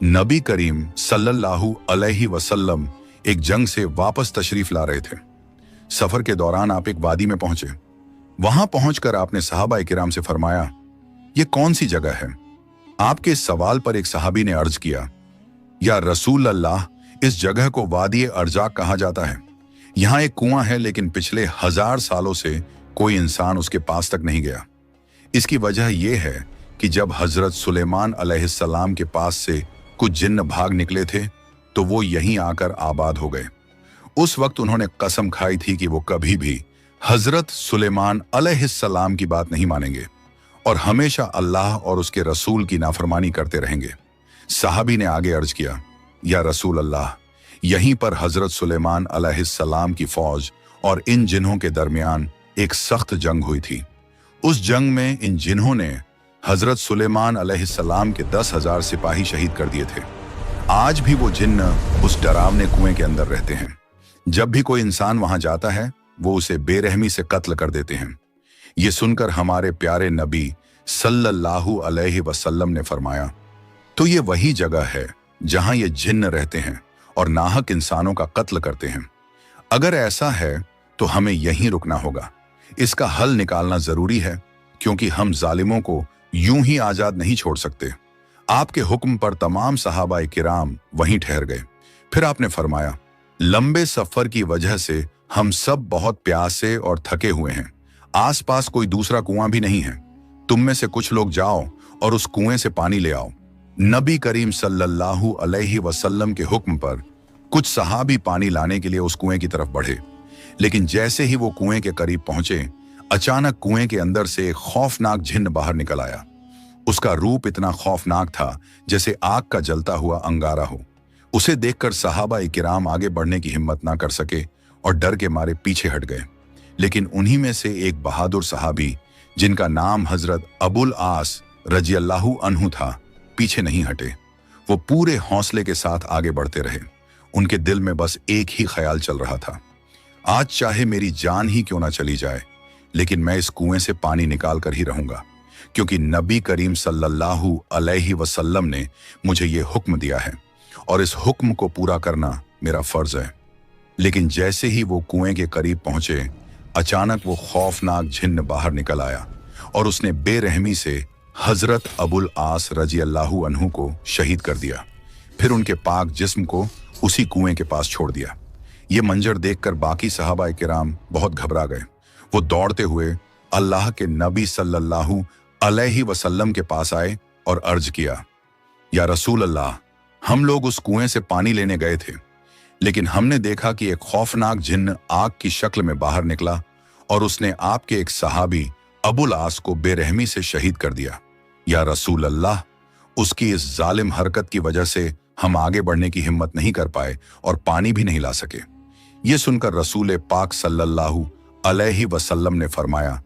नबी करीम सल्लल्लाहु अलैहि वसल्लम एक जंग से वापस तशरीफ ला रहे थे। सफर के दौरान आप एक वादी में पहुंचे। वहां पहुंचकर आपने सहाबा किराम से फरमाया, ये कौन सी जगह है? आपके इस सवाल पर एक सहाबी ने अर्ज किया, या रसूल अल्लाह, इस जगह को वादी अर्जाक कहा जाता है। यहाँ एक कुआं है, लेकिन पिछले 1000 सालों से कोई इंसान उसके पास तक नहीं गया। इसकी वजह यह है कि जब हजरत सुलेमान अलैहिस्सलाम के पास से कुछ जिन्न भाग निकले थे तो वो यहीं आकर आबाद हो गए। उस वक्त उन्होंने कसम खाई थी कि वो कभी भी हजरत सुलेमान अलैहिस्सलाम की बात नहीं मानेंगे और हमेशा अल्लाह और उसके रसूल की नाफरमानी करते रहेंगे। साहबी ने आगे अर्ज किया, या रसूल अल्लाह, यहीं पर हजरत सुलेमान अलैहिस्सलाम की फौज और इन जिन्हों के दरमियान एक सख्त जंग हुई थी। उस जंग में इन जिन्हों ने हजरत सुलेमान अलैहिस्सलाम के 10,000 सिपाही शहीद कर दिए थे। आज भी वो जिन्न उस डरावने कुएं के अंदर रहते हैं। जब भी कोई इंसान वहां जाता है वो उसे बेरहमी से कत्ल कर देते हैं। ये सुनकर हमारे प्यारे नबी सल्लल्लाहु अलैहि वसल्लम ने फरमाया, तो ये वही जगह है जहां ये जिन्न रहते हैं और नाहक इंसानों का कत्ल करते हैं। अगर ऐसा है तो हमें यहीं रुकना होगा। इसका हल निकालना जरूरी है, क्योंकि हम जालिमों को यूं ही आजाद नहीं छोड़ सकते। आपके हुक्म पर तमाम सहाबा किराम वहीं ठहर गए। फिर आपने फरमाया, लंबे सफर की वजह से हम सब बहुत प्यासे और थके हुए हैं। आसपास कोई दूसरा कुआं भी नहीं है। तुम में से कुछ लोग जाओ और उस कुएं से पानी ले आओ। नबी करीम सल्लल्लाहु अलैहि वसल्लम के हुक्म पर कुछ सहाबी पानी लाने के लिए उस कुएं की तरफ बढ़े, लेकिन जैसे ही वो कुएं के करीब पहुंचे, अचानक कुएं के अंदर से एक खौफनाक जिन्न बाहर निकल आया। उसका रूप इतना खौफनाक था जैसे आग का जलता हुआ अंगारा हो। उसे देखकर सहाबा किराम आगे बढ़ने की हिम्मत ना कर सके और डर के मारे पीछे हट गए। लेकिन उन्हीं में से एक बहादुर सहाबी, जिनका नाम हजरत अबुल आस रजियल्लाहु अन्हु था, पीछे नहीं हटे। वो पूरे हौसले के साथ आगे बढ़ते रहे। उनके दिल में बस एक ही ख्याल चल रहा था, आज चाहे मेरी जान ही क्यों ना चली जाए, लेकिन मैं इस कुएं से पानी निकाल कर ही रहूंगा, क्योंकि नबी करीम सल्लल्लाहु अलैहि वसल्लम ने मुझे ये हुक्म दिया है और इस हुक्म को पूरा करना मेरा फर्ज है। लेकिन जैसे ही वो कुएं के करीब पहुंचे, अचानक वो खौफनाक जिन्न बाहर निकल आया और उसने बेरहमी से हजरत अबुल आस रजियल्लाहु अन्हु को शहीद कर दिया। फिर उनके पाक जिस्म को उसी कुएं के पास छोड़ दिया। ये मंजर देखकर बाकी सहाबा किराम बहुत घबरा गए। वो दौड़ते हुए अल्लाह के नबी सल्लल्लाहु अलैहि वसल्लम के पास आए और अर्ज किया, या रसूल अल्लाह, हम लोग उस कुएं से पानी लेने गए थे, लेकिन हमने देखा कि एक खौफनाक जिन्न आग की शक्ल में बाहर निकला और उसने आपके एक सहाबी अबुल आस को बेरहमी से शहीद कर दिया। या रसूल अल्लाह, उसकी इस जालिम हरकत की वजह से हम आगे बढ़ने की हिम्मत नहीं कर पाए और पानी भी नहीं ला सके। ये सुनकर रसूल पाक सल्लल्लाहु अलैहि वसल्लम ने फरमाया,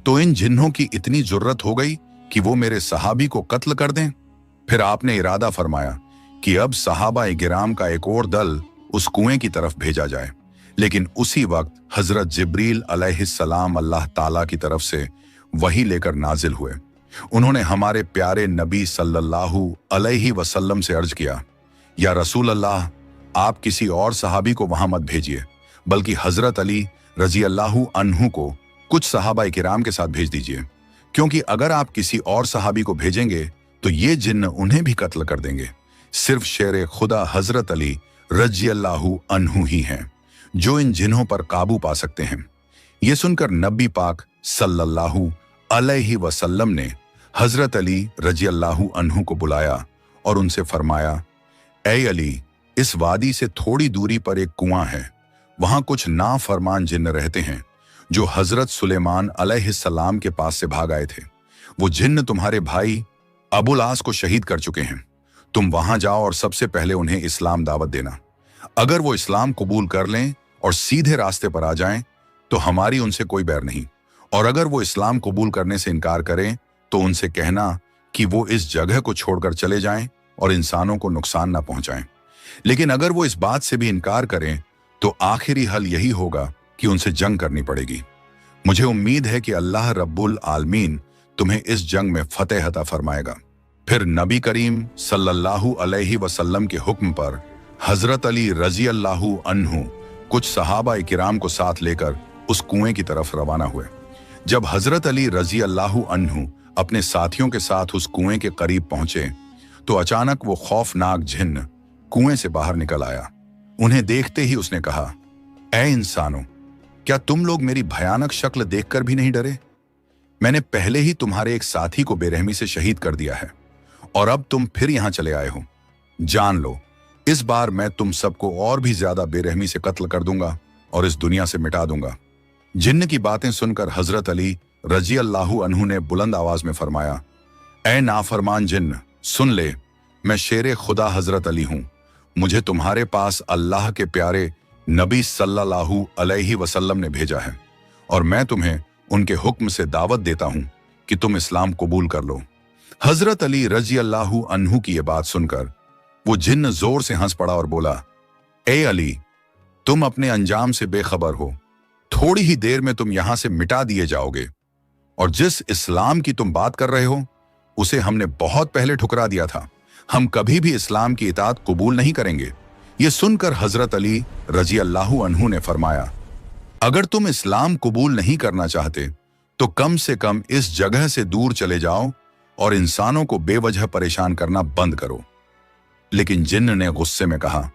तो इन जिन्हों की इतनी जुर्रत हो गई कि वो मेरे सहाबी को कत्ल कर दें? फिर आपने इरादा फरमाया कि अब सहाबा गिराम का एक और दल उस कुएं की तरफ भेजा जाए। लेकिन उसी वक्त हजरत जिब्रील अलैहिस्सलाम अल्लाह ताला की तरफ से वही लेकर नाजिल हुए। उन्होंने हमारे प्यारे नबी सल्लल्लाहु अलैहि वसल्लम से अर्ज किया, या रसूल अल्लाह, आप किसी और सहाबी को वहां मत भेजिए, बल्कि हजरत अली रजियल्लाहु अन्हु को कुछ सहाबा किराम के साथ भेज दीजिए, क्योंकि अगर आप किसी और सहाबी को भेजेंगे तो ये जिन्न उन्हें भी कत्ल कर देंगे। सिर्फ शेर खुदा हजरत अली रजियल्लाहु अन्हु ही हैं जो इन जिन्हों पर काबू पा सकते हैं। ये सुनकर नबी पाक सल्लल्लाहु अलैहि वसल्लम ने हजरत अली रजियल्लाहु अन्हु को बुलाया और उनसे फरमाया, ऐ अली, इस वादी से थोड़ी दूरी पर एक कुआं है। वहां कुछ नाफरमान जिन्न रहते हैं जो हजरत सुलेमान अलैहिस्सलाम के पास से भाग आए थे। वो जिन्न तुम्हारे भाई अबुल आस को शहीद कर चुके हैं। तुम वहां जाओ और सबसे पहले उन्हें इस्लाम दावत देना। अगर वो इस्लाम कबूल कर लें और सीधे रास्ते पर आ जाएं तो हमारी उनसे कोई बैर नहीं, और अगर वो इस्लाम कबूल करने से इनकार करें तो उनसे कहना कि वो इस जगह को छोड़कर चले जाएं और इंसानों को नुकसान ना पहुंचाएं। लेकिन अगर वो इस बात से भी इनकार करें तो आखिरी हल यही होगा कि उनसे जंग करनी पड़ेगी। मुझे उम्मीद है कि अल्लाह रब्बुल आलमीन तुम्हें इस जंग में फतेह अता फरमाएगा। फिर नबी करीम सल्लल्लाहु अलैहि वसल्लम के हुक्म पर हजरत अली रजी अल्लाहु अन्हु कुछ सहाबा किराम को साथ लेकर उस कुएं की तरफ रवाना हुए। जब हजरत अली रजी अल्लाहु अन्हु अपने साथियों के साथ उस कुएं के करीब पहुंचे तो अचानक वो खौफनाक जिन्न कुएं से बाहर निकल आया। उन्हें देखते ही उसने कहा, ऐ इंसानों, क्या तुम लोग मेरी भयानक शक्ल देखकर भी नहीं डरे? मैंने पहले ही तुम्हारे एक साथी को बेरहमी से शहीद कर दिया है और अब तुम फिर यहां चले आए हो। जान लो, इस बार मैं तुम सबको और भी ज्यादा बेरहमी से कत्ल कर दूंगा और इस दुनिया से मिटा दूंगा। जिन्न की बातें सुनकर हजरत अली रजी अल्लाहु अन्हु ने बुलंद आवाज में फरमाया, ऐ नाफरमान जिन्न, सुन ले, मैं शेर खुदा हजरत अली हूं। मुझे तुम्हारे पास अल्लाह के प्यारे नबी सल्लल्लाहु अलैहि वसल्लम ने भेजा है और मैं तुम्हें उनके हुक्म से दावत देता हूं कि तुम इस्लाम कबूल कर लो। हजरत अली रजी अल्लाहु अन्हु की यह बात सुनकर वो जिन्न जोर से हंस पड़ा और बोला, ए अली, तुम अपने अंजाम से बेखबर हो। थोड़ी ही देर में तुम यहां से मिटा दिए जाओगे और जिस इस्लाम की तुम बात कर रहे हो उसे हमने बहुत पहले ठुकरा दिया था। हम कभी भी इस्लाम की इताअत कबूल नहीं करेंगे। ये सुनकर हजरत अली रजी अल्लाहु अन्हु ने फरमाया, अगर तुम इस्लाम कबूल नहीं करना चाहते तो कम से कम इस जगह से दूर चले जाओ और इंसानों को बेवजह परेशान करना बंद करो। लेकिन जिन्न ने गुस्से में कहा,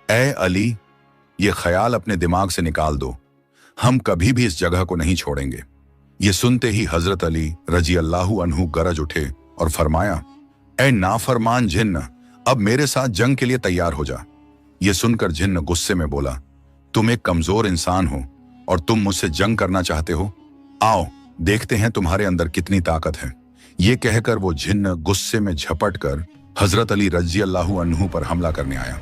ए अली, ये ख्याल अपने दिमाग से निकाल दो, हम कभी भी इस जगह को नहीं छोड़ेंगे। ये सुनते ही हजरत अली रजी अल्लाहु अन्हु गरज उठे और फरमाया, ए नाफरमान जिन्न, अब मेरे साथ जंग के लिए तैयार हो जा। ये सुनकर जिन्न गुस्से में बोला, तुम एक कमजोर इंसान हो और तुम मुझसे जंग करना चाहते हो? आओ देखते हैं तुम्हारे अंदर कितनी ताकत है। ये कहकर वो जिन्न गुस्से में झपट कर हजरत अली रजी अल्लाहु अन्हु पर हमला करने आया।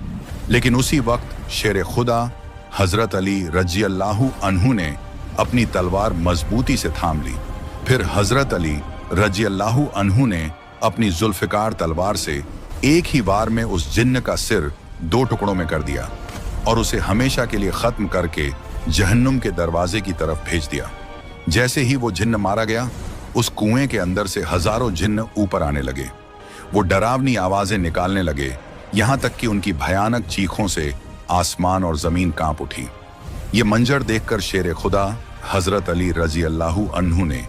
लेकिन उसी वक्त शेर खुदा हजरत अली रजी अल्लाहु अन्हु ने अपनी तलवार मजबूती से थाम ली। फिर हजरत अली रजी अल्लाहु अन्हु ने अपनी जुल्फिकार तलवार से एक ही बार में उस जिन्न का सिर 2 टुकड़ों में कर दिया और उसे हमेशा के लिए खत्म करके जहन्नुम के दरवाजे की तरफ भेज दिया। जैसे ही वो जिन्न मारा गया, उस कुएं के अंदर से हजारों जिन्न ऊपर आने लगे। वो डरावनी आवाजें निकालने लगे, यहां तक कि उनकी भयानक चीखों से आसमान और जमीन कांप उठी। ये मंजर देखकर शेर खुदा हजरत अली रजी अल्लाहु अन्हु ने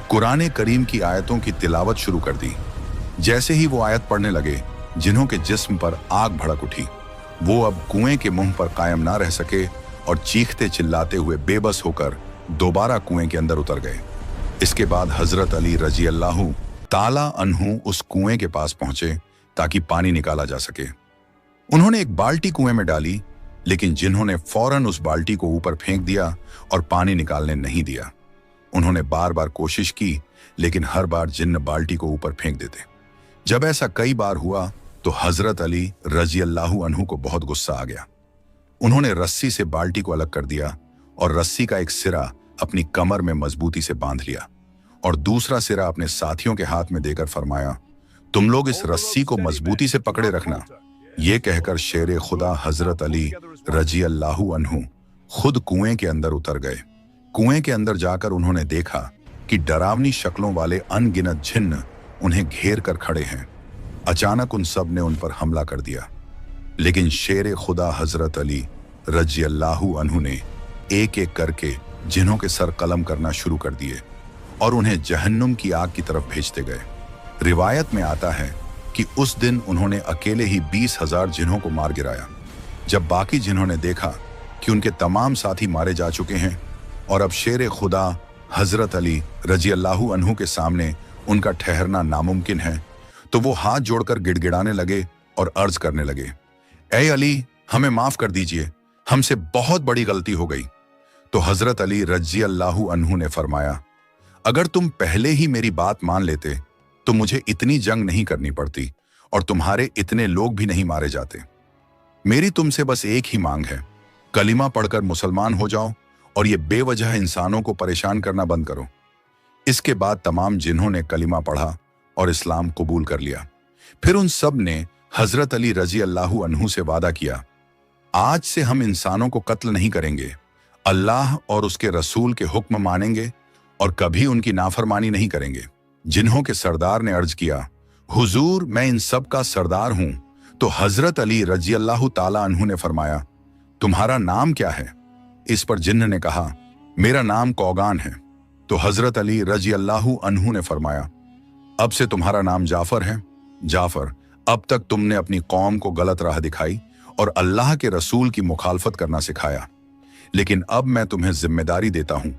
कुरान करीम की आयतों की तिलावत शुरू कर दी। जैसे ही वो आयत पढ़ने लगे, जिन्हों के जिस्म पर आग भड़क उठी। वो अब कुएं के मुंह पर कायम ना रह सके और चीखते चिल्लाते हुए बेबस होकर दोबारा कुएं के अंदर उतर गए। इसके बाद हजरत अली रजी अल्लाहु ताला अन्हु उस कुएं के पास पहुंचे ताकि पानी निकाला जा सके। उन्होंने एक बाल्टी कुएं में डाली, लेकिन जिन्होंने फौरन उस बाल्टी को ऊपर फेंक दिया और पानी निकालने नहीं दिया। उन्होंने बार बार कोशिश की, लेकिन हर बार जिन्न बाल्टी को ऊपर फेंक देते। जब ऐसा कई बार हुआ तो हजरत अली रजी अल्लाहु अन्हु को बहुत गुस्सा आ गया। उन्होंने रस्सी से बाल्टी को अलग कर दिया और रस्सी का एक सिरा अपनी कमर में मजबूती से बांध लिया और दूसरा सिरा अपने साथियों के हाथ में देकर फरमाया, तुम लोग इस रस्सी को मजबूती से पकड़े रखना। ये कहकर शेर खुदा हजरत अली रजी अल्लाहु अन्हु खुद कुएं के अंदर उतर गए। कुएं के अंदर जाकर उन्होंने देखा कि डरावनी शक्लों वाले अनगिनत जिन्न उन्हें घेर कर खड़े हैं। अचानक उन सब ने उन पर हमला कर दिया, लेकिन शेर खुदा हजरत अली रजी अल्लाहु अन्हु ने एक एक करके जिन्हों के सर कलम करना शुरू कर दिए और उन्हें जहन्नुम की आग की तरफ भेजते गए। रिवायत में आता है कि उस दिन उन्होंने अकेले ही 20,000 जिन्हों को मार गिराया। जब बाकी जिन्हों ने देखा कि उनके तमाम साथी मारे जा चुके हैं और अब शेर खुदा हजरत अली रजी अल्लाहु अन्हु के सामने उनका ठहरना नामुमकिन है, तो वो हाथ जोड़कर गिड़गिड़ाने लगे और अर्ज करने लगे, ए अली, हमें माफ कर दीजिए, हमसे बहुत बड़ी गलती हो गई। तो हजरत अली रजी अल्लाहु अन्हु ने फरमाया, अगर तुम पहले ही मेरी बात मान लेते तो मुझे इतनी जंग नहीं करनी पड़ती और तुम्हारे इतने लोग भी नहीं मारे जाते। मेरी तुमसे बस एक ही मांग है, कलिमा पढ़कर मुसलमान हो जाओ और ये बेवजह इंसानों को परेशान करना बंद करो। इसके बाद तमाम जिन्हों ने कलिमा पढ़ा और इस्लाम कबूल कर लिया। फिर उन सब ने हजरत अली रजी अल्लाहु अन्हु से वादा किया, आज से हम इंसानों को कत्ल नहीं करेंगे, अल्लाह और उसके रसूल के हुक्म मानेंगे और कभी उनकी नाफरमानी नहीं करेंगे। जिन्हों के सरदार ने अर्ज किया, हुजूर, मैं इन सब का सरदार हूं। तो हजरत अली रजी अल्लाह ताला अन्हु ने फरमाया, तुम्हारा नाम क्या है? इस पर जिन्न ने कहा, मेरा नाम कौगान है। तो हजरत अली रजी अल्लाह अन्हु ने फरमाया, अब से तुम्हारा नाम जाफर है। जाफर, अब तक तुमने अपनी कौम को गलत राह दिखाई और अल्लाह के रसूल की मुखालफत करना सिखाया, लेकिन अब मैं तुम्हें जिम्मेदारी देता हूं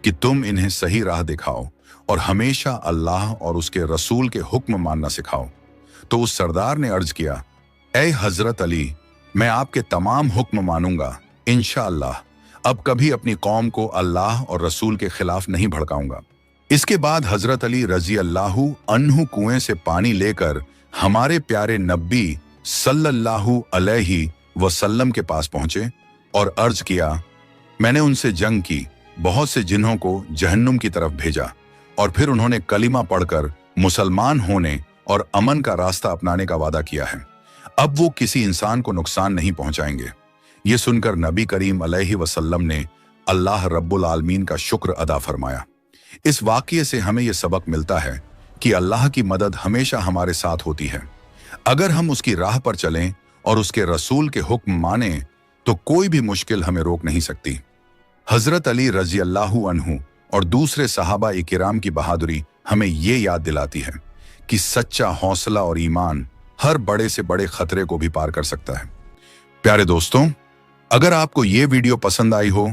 कि तुम इन्हें सही राह दिखाओ और हमेशा अल्लाह और उसके रसूल के हुक्म मानना सिखाओ। तो उस सरदार ने अर्ज किया, ऐ हजरत अली, मैं आपके तमाम हुक्म मानूंगा इंशाअल्लाह। अब कभी अपनी कौम को अल्लाह और रसूल के खिलाफ नहीं भड़काऊंगा। इसके बाद हजरत अली रजी अल्लाहु अन्हु कुएं से पानी लेकर हमारे प्यारे नबी सल्लल्लाहु अलैहि वसल्लम के पास पहुंचे और अर्ज किया, मैंने उनसे जंग की, बहुत से जिन्हों को जहन्नुम की तरफ भेजा और फिर उन्होंने कलिमा पढ़कर मुसलमान होने और अमन का रास्ता अपनाने का वादा किया है। अब वो किसी इंसान को नुकसान नहीं पहुंचाएंगे। ये सुनकर नबी करीम अलैहि वसल्लम ने अल्लाह रब्बुल आलमीन का शुक्र अदा फरमाया। इस वाक़ये से हमें यह सबक मिलता है कि अल्लाह की मदद हमेशा हमारे साथ होती है। अगर हम उसकी राह पर चलें और उसके रसूल के हुक्म मानें तो कोई भी मुश्किल हमें रोक नहीं सकती। हजरत अली रजी अल्लाहु अन्हु और दूसरे सहाबा इकिराम की बहादुरी हमें ये याद दिलाती है कि सच्चा हौसला और ईमान हर बड़े से बड़े खतरे को भी पार कर सकता है। प्यारे दोस्तों, अगर आपको ये वीडियो पसंद आई हो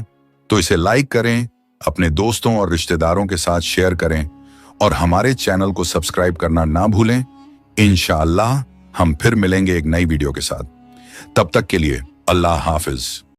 तो इसे लाइक करें, अपने दोस्तों और रिश्तेदारों के साथ शेयर करें और हमारे चैनल को सब्सक्राइब करना ना भूलें। इंशाअल्लाह हम फिर मिलेंगे एक नई वीडियो के साथ। तब तक के लिए अल्लाह हाफिज।